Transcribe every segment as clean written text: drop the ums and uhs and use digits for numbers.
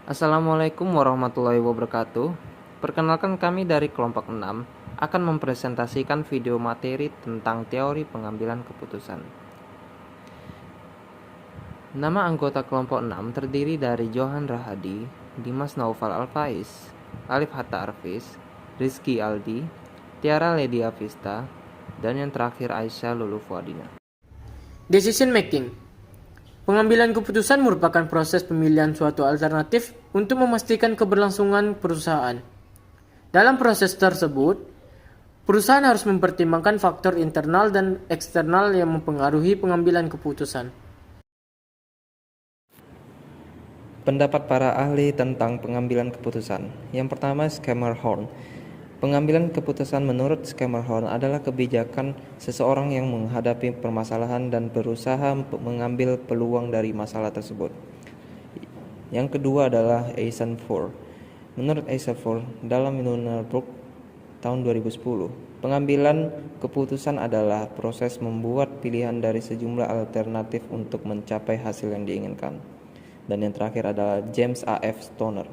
Assalamualaikum warahmatullahi wabarakatuh. Perkenalkan, kami dari kelompok 6 akan mempresentasikan video materi tentang teori pengambilan keputusan. Nama anggota kelompok 6 terdiri dari Johan Rahadi, Dimas Naufal Alfaiz, Alif Hatta Arfis, Rizky Aldi, Tiara Ledia Vista, dan yang terakhir Aisyah Lulu Fuadina. Decision making. Pengambilan keputusan merupakan proses pemilihan suatu alternatif untuk memastikan keberlangsungan perusahaan. Dalam proses tersebut, perusahaan harus mempertimbangkan faktor internal dan eksternal yang mempengaruhi pengambilan keputusan. Pendapat para ahli tentang pengambilan keputusan. Yang pertama, Schermerhorn. Pengambilan keputusan menurut Schermerhorn adalah kebijakan seseorang yang menghadapi permasalahan dan berusaha mengambil peluang dari masalah tersebut. Yang kedua adalah Eisenhower. Menurut Eisenhower, dalam Nuremberg tahun 2010, pengambilan keputusan adalah proses membuat pilihan dari sejumlah alternatif untuk mencapai hasil yang diinginkan. Dan yang terakhir adalah James A. F. Stoner.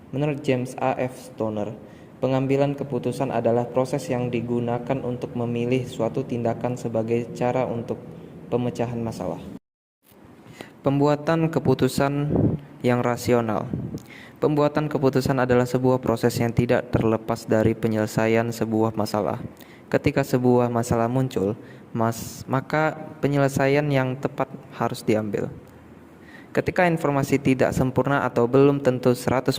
Menurut James A. F. Stoner, pengambilan keputusan adalah proses yang digunakan untuk memilih suatu tindakan sebagai cara untuk pemecahan masalah. Pembuatan keputusan yang rasional. Pembuatan keputusan adalah sebuah proses yang tidak terlepas dari penyelesaian sebuah masalah. Ketika sebuah masalah muncul, maka penyelesaian yang tepat harus diambil. Ketika informasi tidak sempurna atau belum tentu 100%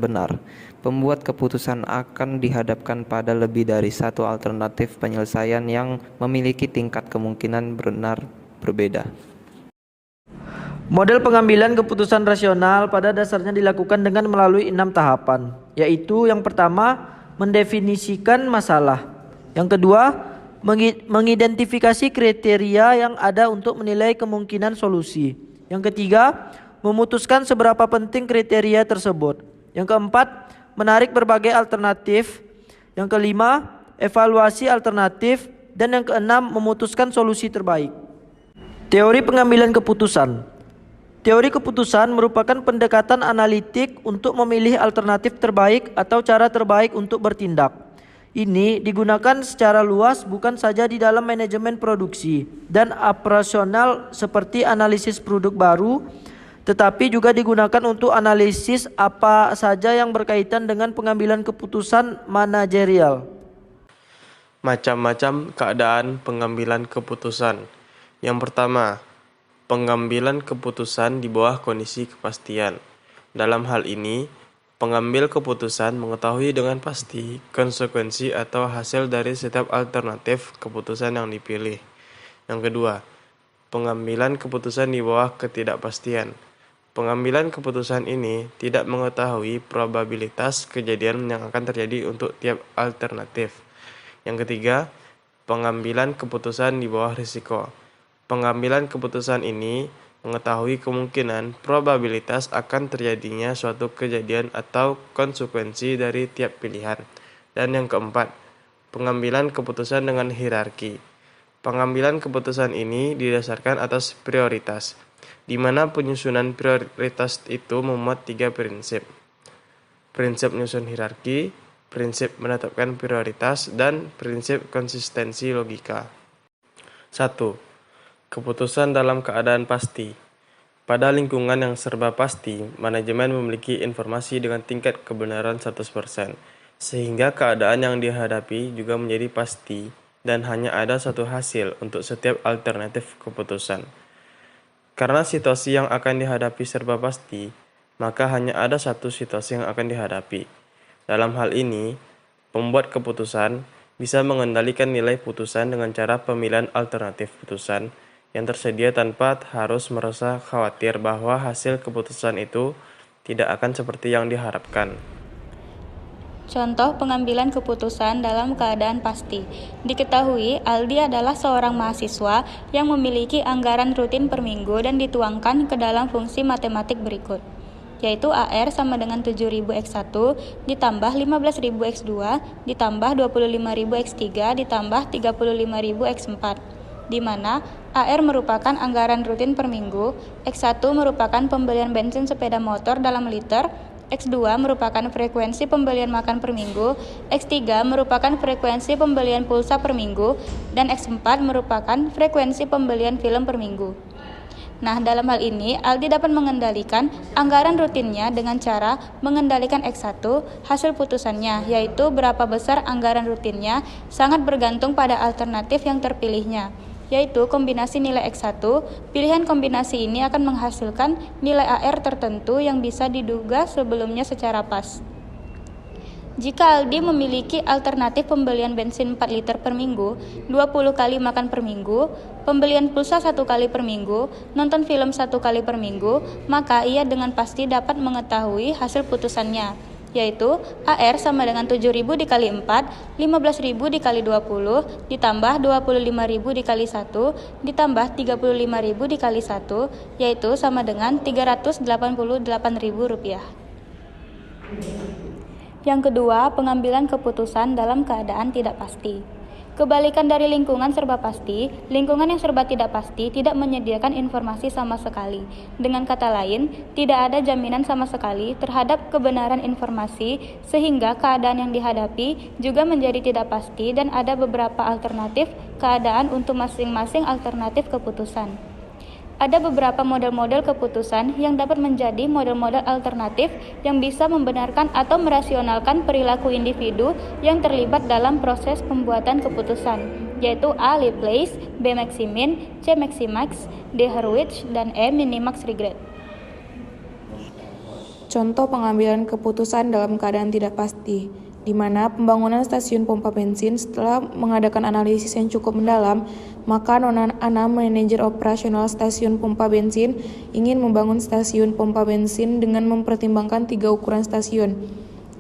benar, pembuat keputusan akan dihadapkan pada lebih dari satu alternatif penyelesaian yang memiliki tingkat kemungkinan benar berbeda. Model pengambilan keputusan rasional pada dasarnya dilakukan dengan melalui 6 tahapan, yaitu yang pertama, mendefinisikan masalah. Yang kedua, mengidentifikasi kriteria yang ada untuk menilai kemungkinan solusi. Yang ketiga, memutuskan seberapa penting kriteria tersebut. Yang keempat, menarik berbagai alternatif. Yang kelima, evaluasi alternatif. Dan yang keenam, memutuskan solusi terbaik. Teori pengambilan keputusan. Teori keputusan merupakan pendekatan analitik untuk memilih alternatif terbaik atau cara terbaik untuk bertindak. Ini digunakan secara luas bukan saja di dalam manajemen produksi dan operasional seperti analisis produk baru, tetapi juga digunakan untuk analisis apa saja yang berkaitan dengan pengambilan keputusan manajerial. Macam-macam keadaan pengambilan keputusan. Yang pertama, pengambilan keputusan di bawah kondisi kepastian. Dalam hal ini, pengambil keputusan mengetahui dengan pasti konsekuensi atau hasil dari setiap alternatif keputusan yang dipilih. Yang kedua, pengambilan keputusan di bawah ketidakpastian. Pengambilan keputusan ini tidak mengetahui probabilitas kejadian yang akan terjadi untuk tiap alternatif. Yang ketiga, pengambilan keputusan di bawah risiko. Pengambilan keputusan ini mengetahui kemungkinan probabilitas akan terjadinya suatu kejadian atau konsekuensi dari tiap pilihan. Dan yang keempat, pengambilan keputusan dengan hierarki. Pengambilan keputusan ini didasarkan atas prioritas, di mana penyusunan prioritas itu memuat 3 prinsip. Prinsip menyusun hierarki, prinsip menetapkan prioritas, dan prinsip konsistensi logika. 1. Keputusan dalam keadaan pasti. Pada lingkungan yang serba pasti, manajemen memiliki informasi dengan tingkat kebenaran 100%, sehingga keadaan yang dihadapi juga menjadi pasti dan hanya ada satu hasil untuk setiap alternatif keputusan. Karena situasi yang akan dihadapi serba pasti, maka hanya ada satu situasi yang akan dihadapi. Dalam hal ini, pembuat keputusan bisa mengendalikan nilai putusan dengan cara pemilihan alternatif putusan yang tersedia tanpa harus merasa khawatir bahwa hasil keputusan itu tidak akan seperti yang diharapkan. Contoh pengambilan keputusan dalam keadaan pasti. Diketahui Aldi adalah seorang mahasiswa yang memiliki anggaran rutin per minggu dan dituangkan ke dalam fungsi matematik berikut, yaitu AR sama dengan 7.000 X1 ditambah 15.000 X2 ditambah 25.000 X3 ditambah 35.000 X4, di mana AR merupakan anggaran rutin per minggu, X1 merupakan pembelian bensin sepeda motor dalam liter, X2 merupakan frekuensi pembelian makan per minggu, X3 merupakan frekuensi pembelian pulsa per minggu, dan X4 merupakan frekuensi pembelian film per minggu. Nah, dalam hal ini, Aldi dapat mengendalikan anggaran rutinnya dengan cara mengendalikan X1, hasil putusannya, yaitu berapa besar anggaran rutinnya, sangat bergantung pada alternatif yang terpilihnya, yaitu kombinasi nilai X1. Pilihan kombinasi ini akan menghasilkan nilai AR tertentu yang bisa diduga sebelumnya secara pas. Jika Aldi memiliki alternatif pembelian bensin 4 liter per minggu, 20 kali makan per minggu, pembelian pulsa 1 kali per minggu, nonton film 1 kali per minggu, maka ia dengan pasti dapat mengetahui hasil putusannya, yaitu AR sama dengan 7.000 dikali 4, 15.000 dikali 20, ditambah 25.000 dikali 1, ditambah 35.000 dikali 1, yaitu sama dengan Rp388.000. Yang kedua, pengambilan keputusan dalam keadaan tidak pasti. Kebalikan dari lingkungan serba pasti, lingkungan yang serba tidak pasti tidak menyediakan informasi sama sekali. Dengan kata lain, tidak ada jaminan sama sekali terhadap kebenaran informasi, sehingga keadaan yang dihadapi juga menjadi tidak pasti dan ada beberapa alternatif keadaan untuk masing-masing alternatif keputusan. Ada beberapa model-model keputusan yang dapat menjadi model-model alternatif yang bisa membenarkan atau merasionalkan perilaku individu yang terlibat dalam proses pembuatan keputusan, yaitu A. Laplace, B. Maximin, C. Maximax, D. Hurwitz, dan E. Minimax Regret. Contoh pengambilan keputusan dalam keadaan tidak pasti, di mana pembangunan stasiun pompa bensin setelah mengadakan analisis yang cukup mendalam, maka Nona Ana, manajer operasional stasiun pompa bensin, ingin membangun stasiun pompa bensin dengan mempertimbangkan 3 ukuran stasiun,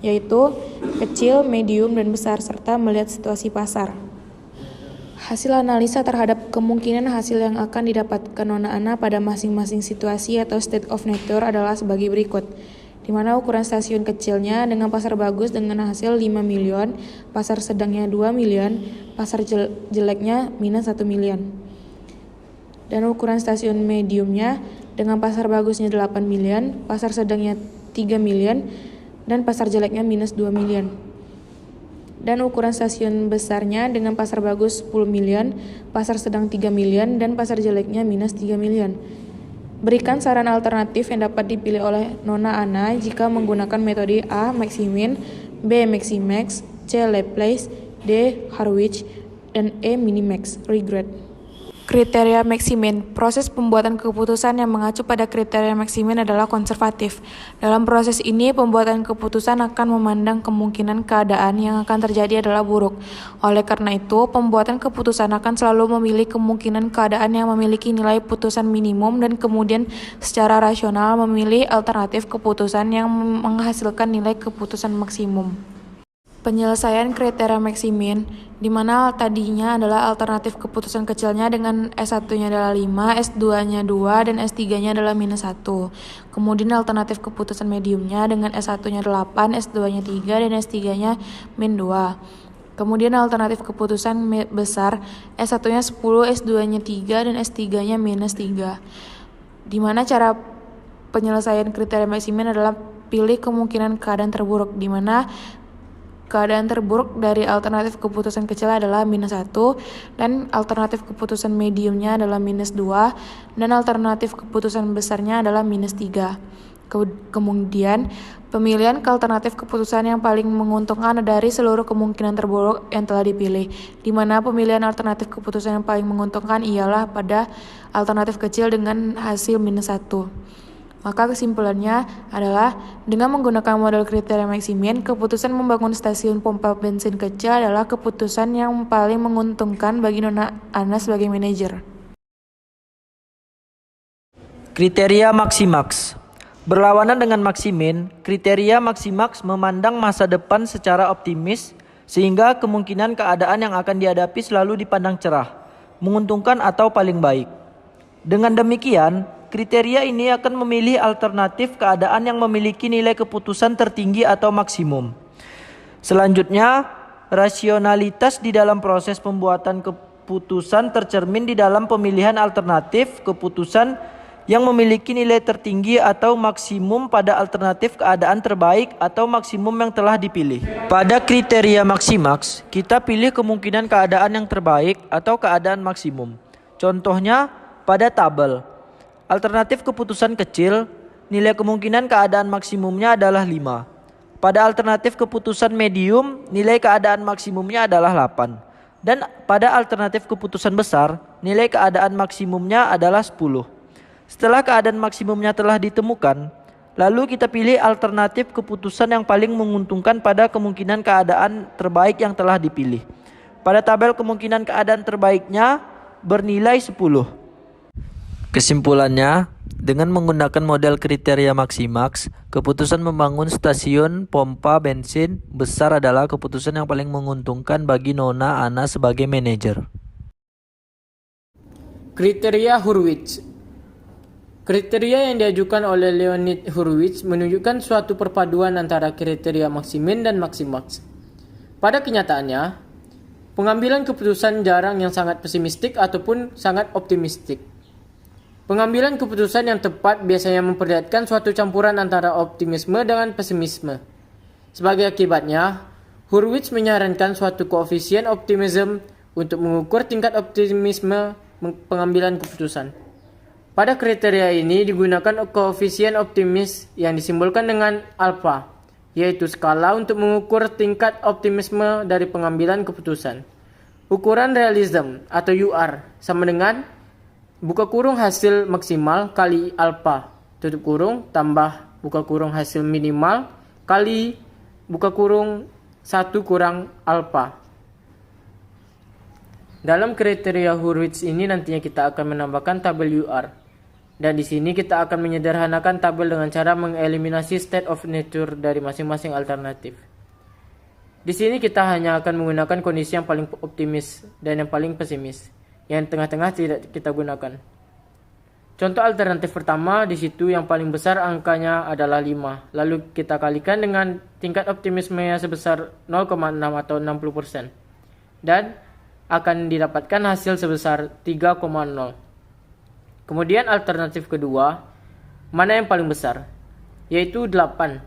yaitu kecil, medium, dan besar, serta melihat situasi pasar. Hasil analisa terhadap kemungkinan hasil yang akan didapatkan Nona Ana pada masing-masing situasi atau state of nature adalah sebagai berikut, di mana ukuran stasiun kecilnya dengan pasar bagus dengan hasil 5 milion, pasar sedangnya 2 milion, pasar jeleknya minus 1 milion. Dan ukuran stasiun mediumnya dengan pasar bagusnya 8 milion, pasar sedangnya 3 milion, dan pasar jeleknya minus 2 milion. Dan ukuran stasiun besarnya dengan pasar bagus 10 milion, pasar sedang 3 milion, dan pasar jeleknya minus 3 milion. Berikan saran alternatif yang dapat dipilih oleh Nona Ana jika menggunakan metode A. Maximin, B. Maximax, C. Laplace, D. Hurwitz, dan E. Minimax Regret. Kriteria Maximin. Proses pembuatan keputusan yang mengacu pada kriteria Maximin adalah konservatif. Dalam proses ini, pembuatan keputusan akan memandang kemungkinan keadaan yang akan terjadi adalah buruk. Oleh karena itu, pembuatan keputusan akan selalu memilih kemungkinan keadaan yang memiliki nilai putusan minimum dan kemudian secara rasional memilih alternatif keputusan yang menghasilkan nilai keputusan maksimum. Penyelesaian kriteria Maximin, di mana tadinya adalah alternatif keputusan kecilnya dengan S1-nya adalah 5, S2-nya 2, dan S3-nya adalah minus 1. Kemudian alternatif keputusan mediumnya dengan S1-nya 8, S2-nya 3, dan S3-nya min 2. Kemudian alternatif keputusan besar, S1-nya 10, S2-nya 3, dan S3-nya minus 3. Di mana cara penyelesaian kriteria Maximin adalah pilih kemungkinan keadaan terburuk, di mana keadaan terburuk dari alternatif keputusan kecil adalah minus 1, dan alternatif keputusan mediumnya adalah minus 2, dan alternatif keputusan besarnya adalah minus 3. Kemudian, pemilihan ke alternatif keputusan yang paling menguntungkan dari seluruh kemungkinan terburuk yang telah dipilih, di mana pemilihan alternatif keputusan yang paling menguntungkan ialah pada alternatif kecil dengan hasil minus 1. Maka kesimpulannya adalah, dengan menggunakan model kriteria Maximin, keputusan membangun stasiun pompa bensin kecil adalah keputusan yang paling menguntungkan bagi Nona Ana sebagai manajer. Kriteria Maximax. Berlawanan dengan Maximin, kriteria Maximax memandang masa depan secara optimis, sehingga kemungkinan keadaan yang akan dihadapi selalu dipandang cerah, menguntungkan atau paling baik. Dengan demikian, kriteria ini akan memilih alternatif keadaan yang memiliki nilai keputusan tertinggi atau maksimum. Selanjutnya, rasionalitas di dalam proses pembuatan keputusan tercermin di dalam pemilihan alternatif keputusan yang memiliki nilai tertinggi atau maksimum pada alternatif keadaan terbaik atau maksimum yang telah dipilih. Pada kriteria maksimaks, kita pilih kemungkinan keadaan yang terbaik atau keadaan maksimum. Contohnya pada tabel. Alternatif keputusan kecil, nilai kemungkinan keadaan maksimumnya adalah 5. Pada alternatif keputusan medium, nilai keadaan maksimumnya adalah 8. Dan pada alternatif keputusan besar, nilai keadaan maksimumnya adalah 10. Setelah keadaan maksimumnya telah ditemukan, lalu kita pilih alternatif keputusan yang paling menguntungkan pada kemungkinan keadaan terbaik yang telah dipilih. Pada tabel kemungkinan keadaan terbaiknya bernilai 10. Kesimpulannya, dengan menggunakan model kriteria maksimaks, keputusan membangun stasiun pompa bensin besar adalah keputusan yang paling menguntungkan bagi Nona Ana sebagai manajer. Kriteria Hurwitz. Kriteria yang diajukan oleh Leonid Hurwitz menunjukkan suatu perpaduan antara kriteria Maximin dan Maximaks. Pada kenyataannya, pengambilan keputusan jarang yang sangat pesimistik ataupun sangat optimistik. Pengambilan keputusan yang tepat biasanya memperlihatkan suatu campuran antara optimisme dengan pesimisme. Sebagai akibatnya, Hurwitz menyarankan suatu koefisien optimism untuk mengukur tingkat optimisme pengambilan keputusan. Pada kriteria ini digunakan koefisien optimis yang disimbolkan dengan alfa, yaitu skala untuk mengukur tingkat optimisme dari pengambilan keputusan. Ukuran realism atau UR sama dengan buka kurung hasil maksimal kali alfa, tutup kurung, tambah buka kurung hasil minimal kali buka kurung 1 kurang alfa. Dalam kriteria Hurwitz ini nantinya kita akan menambahkan tabel UR. Dan di sini kita akan menyederhanakan tabel dengan cara mengeliminasi state of nature dari masing-masing alternatif. Di sini kita hanya akan menggunakan kondisi yang paling optimis dan yang paling pesimis. Yang tengah-tengah tidak kita gunakan. Contoh alternatif pertama, di situ yang paling besar angkanya adalah 5. Lalu kita kalikan dengan tingkat optimismenya sebesar 0,6 atau 60%. Dan akan didapatkan hasil sebesar 3,0. Kemudian alternatif kedua, mana yang paling besar? Yaitu 8.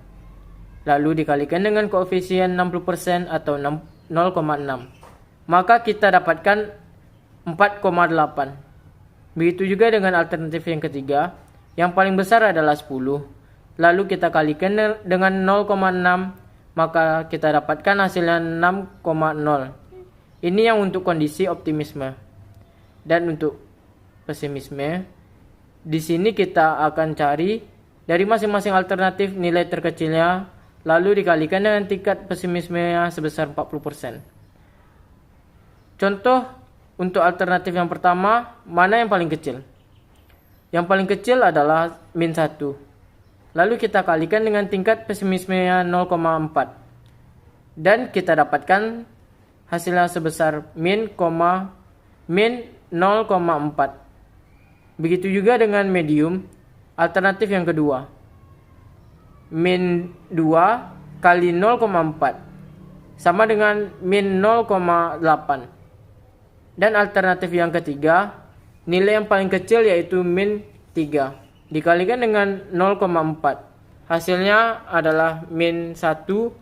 Lalu dikalikan dengan koefisien 60% atau 0,6. Maka kita dapatkan 4,8. Begitu juga dengan alternatif yang ketiga, yang paling besar adalah 10. Lalu kita kalikan dengan 0,6, maka kita dapatkan hasilnya 6,0. Ini yang untuk kondisi optimisme. Dan untuk pesimisme, di sini kita akan cari dari masing-masing alternatif nilai terkecilnya, lalu dikalikan dengan tingkat pesimismenya sebesar 40%. Contoh untuk alternatif yang pertama, mana yang paling kecil? Yang paling kecil adalah min 1. Lalu kita kalikan dengan tingkat pesimismenya 0,4. Dan kita dapatkan hasilnya sebesar min 0,4. Begitu juga dengan medium, alternatif yang kedua. Min 2 kali 0,4 sama dengan min 0,8. Dan alternatif yang ketiga, nilai yang paling kecil yaitu min 3. Dikalikan dengan 0,4. Hasilnya adalah min 1,2.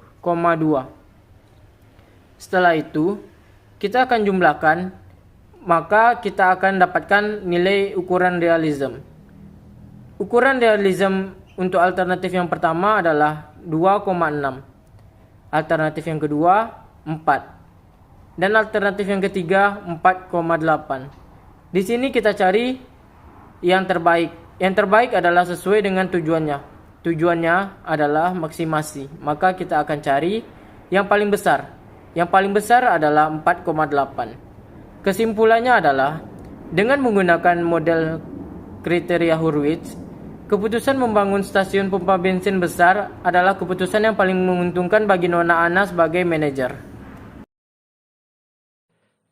Setelah itu, kita akan jumlahkan, maka kita akan dapatkan nilai ukuran realism. Ukuran realism untuk alternatif yang pertama adalah 2,6. Alternatif yang kedua 4. Dan alternatif yang ketiga 4,8. Di sini kita cari yang terbaik. Yang terbaik adalah sesuai dengan tujuannya. Tujuannya adalah maksimasi. Maka kita akan cari yang paling besar. Yang paling besar adalah 4,8. Kesimpulannya adalah, dengan menggunakan model kriteria Hurwitz, keputusan membangun stasiun pompa bensin besar adalah keputusan yang paling menguntungkan bagi Nona Ana sebagai manajer.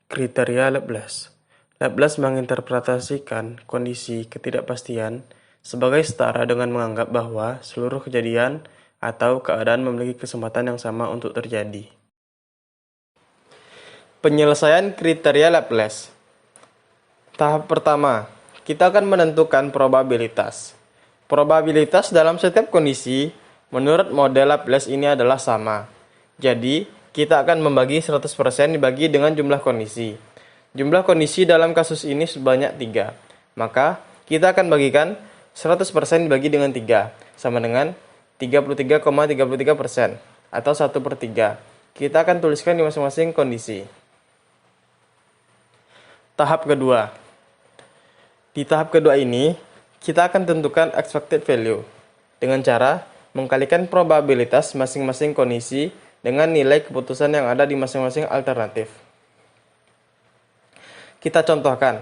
Kriteria Laplace. Laplace menginterpretasikan kondisi ketidakpastian sebagai setara dengan menganggap bahwa seluruh kejadian atau keadaan memiliki kesempatan yang sama untuk terjadi. Penyelesaian kriteria Laplace. Tahap pertama, kita akan menentukan probabilitas. Probabilitas dalam setiap kondisi menurut model Laplace ini adalah sama. Jadi, kita akan membagi 100% dibagi dengan jumlah kondisi. Jumlah kondisi dalam kasus ini sebanyak 3. Maka, kita akan bagikan 100% dibagi dengan 3, sama dengan 33,33% atau 1/3. Kita akan tuliskan di masing-masing kondisi. Tahap kedua. Di tahap kedua ini, kita akan tentukan expected value dengan cara mengkalikan probabilitas masing-masing kondisi dengan nilai keputusan yang ada di masing-masing alternatif. Kita contohkan.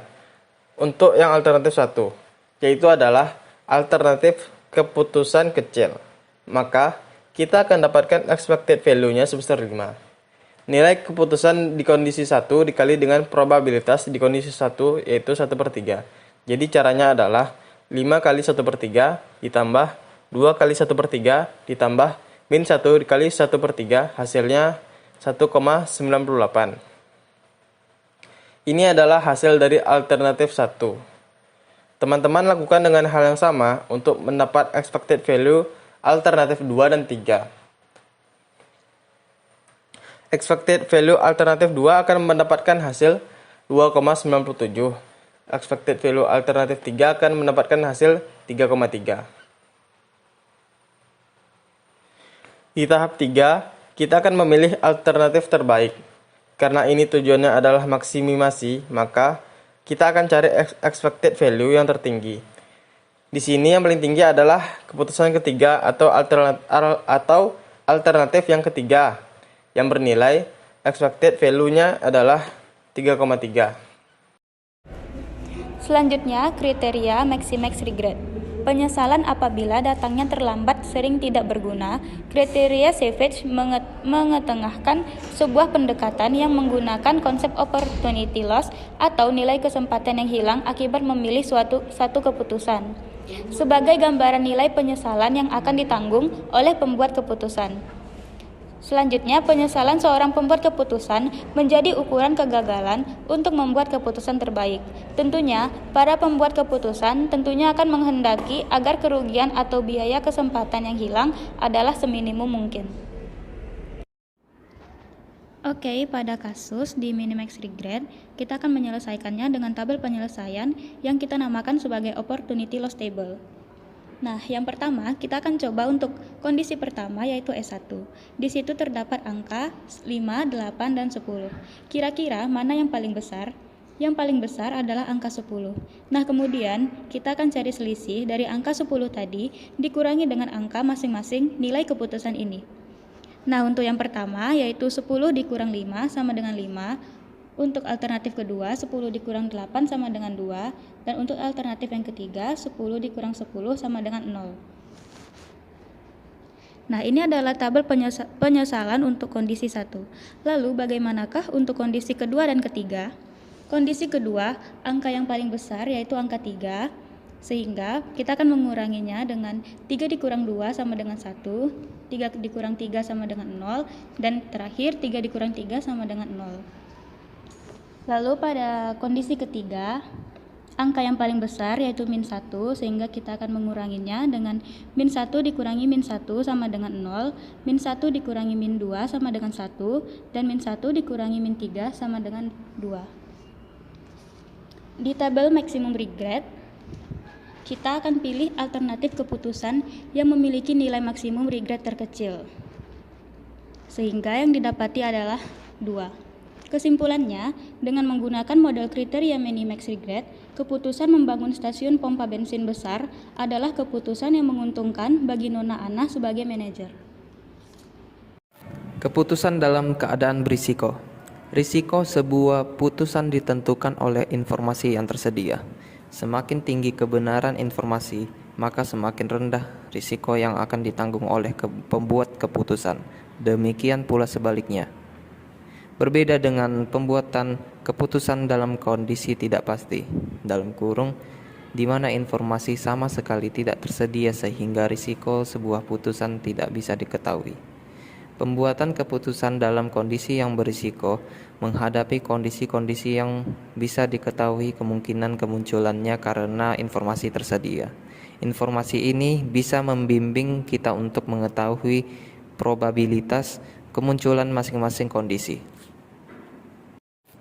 Untuk yang alternatif 1, yaitu adalah alternatif keputusan kecil. Maka, kita akan dapatkan expected value-nya sebesar 5. Nilai keputusan di kondisi 1 dikali dengan probabilitas di kondisi 1 yaitu 1/3. Jadi caranya adalah 5 kali 1/3 ditambah 2 kali 1/3 ditambah min 1 dikali 1/3 hasilnya 1,98. Ini adalah hasil dari alternatif 1. Teman-teman lakukan dengan hal yang sama untuk mendapat expected value alternatif 2 dan 3. Expected value alternatif 2 akan mendapatkan hasil 2,97. Expected value alternatif 3 akan mendapatkan hasil 3,3. Di tahap 3, kita akan memilih alternatif terbaik. Karena ini tujuannya adalah maksimimasi, maka kita akan cari expected value yang tertinggi. Di sini yang paling tinggi adalah keputusan ketiga atau alternatif yang ketiga, yang bernilai expected value-nya adalah 3,3. Selanjutnya, kriteria maximax regret. Penyesalan apabila datangnya terlambat sering tidak berguna. Kriteria Savage mengetengahkan sebuah pendekatan yang menggunakan konsep opportunity loss atau nilai kesempatan yang hilang akibat memilih satu keputusan sebagai gambaran nilai penyesalan yang akan ditanggung oleh pembuat keputusan. Selanjutnya, penyesalan seorang pembuat keputusan menjadi ukuran kegagalan untuk membuat keputusan terbaik. Tentunya, para pembuat keputusan tentunya akan menghendaki agar kerugian atau biaya kesempatan yang hilang adalah seminimum mungkin. Oke, pada kasus di minimax regret, kita akan menyelesaikannya dengan tabel penyelesaian yang kita namakan sebagai opportunity loss table. Nah, yang pertama, kita akan coba untuk kondisi pertama yaitu S1. Di situ terdapat angka 5, 8, dan 10. Kira-kira mana yang paling besar? Yang paling besar adalah angka 10. Nah, kemudian kita akan cari selisih dari angka 10 tadi dikurangi dengan angka masing-masing nilai keputusan ini. Nah, untuk yang pertama yaitu 10 dikurang 5 sama dengan 5. Untuk alternatif kedua, 10 dikurang 8 sama dengan 2. Dan untuk alternatif yang ketiga, 10 dikurang 10 sama dengan 0. Nah, ini adalah tabel penyesalan untuk kondisi 1. Lalu, bagaimanakah untuk kondisi kedua dan ketiga? Kondisi kedua, angka yang paling besar yaitu angka 3. Sehingga kita akan menguranginya dengan 3 dikurang 2 sama dengan 1. 3 dikurang 3 sama dengan 0. Dan terakhir, 3 dikurang 3 sama dengan 0. Lalu pada kondisi ketiga, angka yang paling besar yaitu min 1, sehingga kita akan menguranginya dengan min 1 dikurangi min 1 sama dengan 0, min 1 dikurangi min 2 sama dengan 1, dan min 1 dikurangi min 3 sama dengan 2. Di tabel maksimum regret, kita akan pilih alternatif keputusan yang memiliki nilai maksimum regret terkecil, sehingga yang didapati adalah 2. Kesimpulannya, dengan menggunakan model kriteria minimax regret, keputusan membangun stasiun pompa bensin besar adalah keputusan yang menguntungkan bagi Nona Ana sebagai manajer. Keputusan dalam keadaan berisiko. Risiko sebuah putusan ditentukan oleh informasi yang tersedia. Semakin tinggi kebenaran informasi, maka semakin rendah risiko yang akan ditanggung oleh pembuat keputusan. Demikian pula sebaliknya. Berbeda dengan pembuatan keputusan dalam kondisi tidak pasti, dalam kurung, di mana informasi sama sekali tidak tersedia sehingga risiko sebuah putusan tidak bisa diketahui. Pembuatan keputusan dalam kondisi yang berisiko menghadapi kondisi-kondisi yang bisa diketahui kemungkinan kemunculannya karena informasi tersedia. Informasi ini bisa membimbing kita untuk mengetahui probabilitas kemunculan masing-masing kondisi.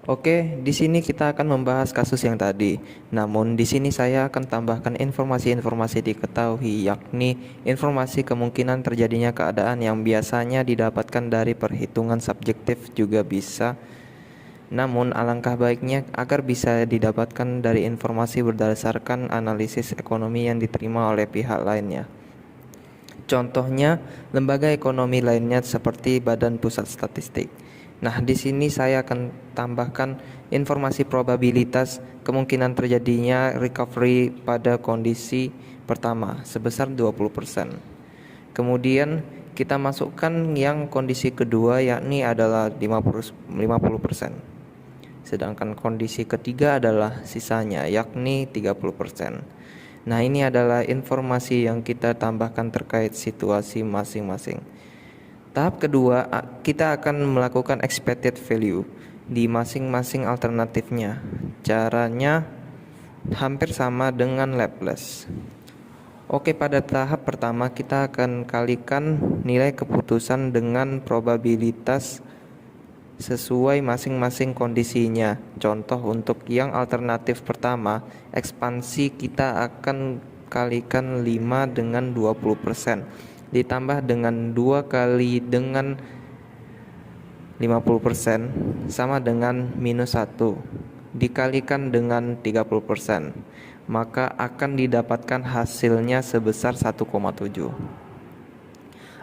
Oke, di sini kita akan membahas kasus yang tadi. Namun di sini saya akan tambahkan informasi-informasi diketahui, yakni informasi kemungkinan terjadinya keadaan yang biasanya didapatkan dari perhitungan subjektif juga bisa. Namun alangkah baiknya agar bisa didapatkan dari informasi berdasarkan analisis ekonomi yang diterima oleh pihak lainnya. Contohnya, lembaga ekonomi lainnya seperti Badan Pusat Statistik. Nah, di sini saya akan tambahkan informasi probabilitas kemungkinan terjadinya recovery pada kondisi pertama sebesar 20%. Kemudian kita masukkan yang kondisi kedua yakni adalah 50%. Sedangkan kondisi ketiga adalah sisanya yakni 30%. Nah, ini adalah informasi yang kita tambahkan terkait situasi masing-masing. Tahap kedua, kita akan melakukan expected value di masing-masing alternatifnya. Caranya hampir sama dengan Laplace. Oke, pada tahap pertama kita akan kalikan nilai keputusan dengan probabilitas sesuai masing-masing kondisinya. Contoh untuk yang alternatif pertama, ekspansi kita akan kalikan 5 dengan 20%. Ditambah dengan 2 kali dengan 50% sama dengan minus 1 dikalikan dengan 30%, maka akan didapatkan hasilnya sebesar 1,7.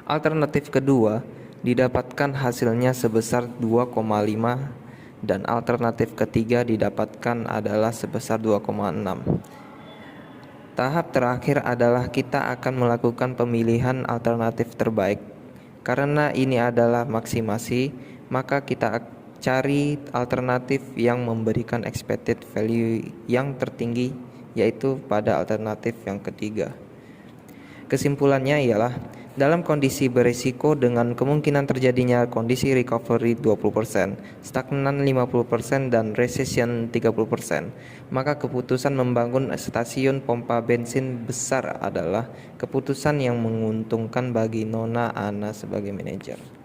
Alternatif kedua didapatkan hasilnya sebesar 2,5 dan alternatif ketiga didapatkan adalah sebesar 2,6. Tahap terakhir adalah kita akan melakukan pemilihan alternatif terbaik. Karena ini adalah maksimasi, maka kita cari alternatif yang memberikan expected value yang tertinggi, yaitu pada alternatif yang ketiga. Kesimpulannya ialah dalam kondisi berisiko dengan kemungkinan terjadinya kondisi recovery 20%, stagnan 50% dan recession 30%, maka keputusan membangun stasiun pompa bensin besar adalah keputusan yang menguntungkan bagi Nona Ana sebagai manajer.